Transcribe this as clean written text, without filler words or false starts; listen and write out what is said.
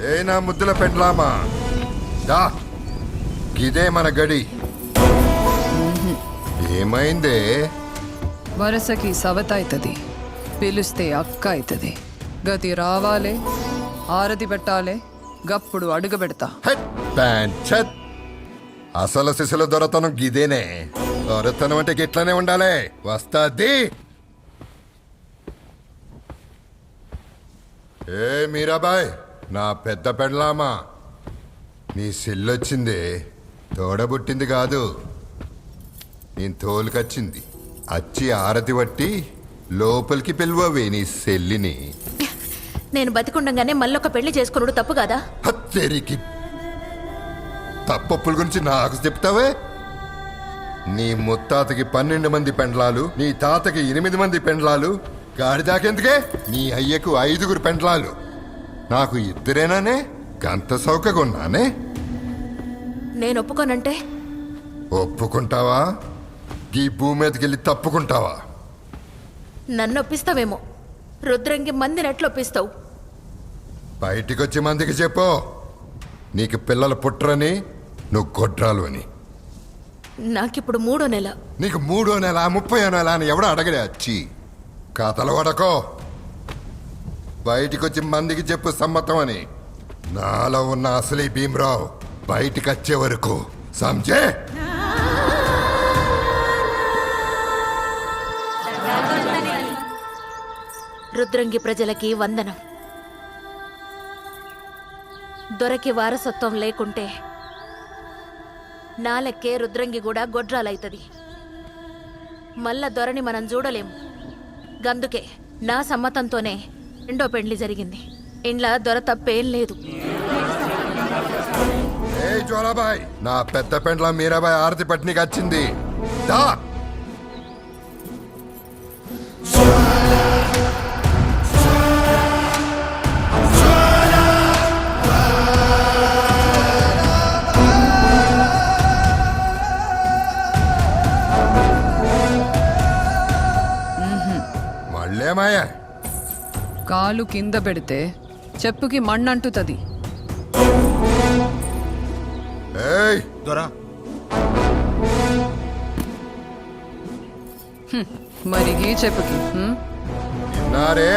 ఏ నా ముద్దుల పెండ్లామా దా గిదే మన గడి. ఏమైందే? వరసకి సవత అవుతుంది, పిలిస్తే అక్క అవుతుంది. గతి రావాలే, ఆరతి పెట్టాలే, గప్పుడు అడుగు పెడతా. హెట్ ప్యాంట్ ఛత్. అసలు శిశుల దొరతనం గిదేనే. దొరతనం అంటే గిట్లనే ఉండాలి. వస్తాది. ఏ మీరాబాయ్, నా పెద్ద పెండ్లామా, నీ సెల్లొచ్చిందే. తోడబుట్టింది కాదు, నేను తోలుకొచ్చింది. అచ్చి ఆరతి పట్టి లోపలికి పిలువవే నీ సెల్లిని. నేను బతికుండగానే మళ్ళొక పెళ్లి చేసుకున్నాడు తప్పు కాదా? హత్తేరికి తప్పొప్పుల గురించి నాకు చెప్తావే? నీ ముత్తాతకి 12 మంది పెండ్లాలు, నీ తాతకి 8 మంది పెండ్లాలు, గాడిదాకెందుకే? నీ అయ్యకు 5 పెండ్లాలు, నాకు 2రేనానే? గంత సౌకగున్నానే? నేను ఒప్పుకోనంటే ఒప్పుకుంటావా? ఈ భూమి మీదకెళ్ళి తప్పుకుంటావా? నన్ను ఒప్పిస్తావేమో, రుద్రంగి మందిని ఎట్లొప్పిస్తావు? బయటికొచ్చి మందికి చెప్పు, నీకు పిల్లలు పుట్టరని, నువ్వు గొడ్రాలు అని. నాకిప్పుడు 3వ నెల. నీకు 3వ నెల 30వ నెల అని ఎవడో అడగలే. వచ్చి కథలు పడకో. బయటికొచ్చి మందికి చెప్పు సమ్మతం అని. నాలో ఉన్న అసలీ భీమరావు బయటికి వచ్చే వరకు సంజే. రుద్రంగి ప్రజలకి వందనం. దొరకి వారసత్వం లేకుంటే నా లెక్కే రుద్రంగి కూడా గొడ్రాలైతది. మళ్ళా దొరని మనం చూడలేము. గందుకే నా సమ్మతంతోనే 2వ పెండ్లి జరిగింది. ఇండ్ల దొర తప్పేం లేదు. ఏ జ్వాలాబాయ్, నా పెద్ద పెండ్ల మీరాబాయ్ ఆరతి పట్నికి వచ్చింది. దా మళ్ళేమాయా? కాలు కింద పెడితే చెప్పుకి మಣ್ಣంటుతుంది. ఏయ్ దొరా మరిగి చెప్పుకి విన్నారే?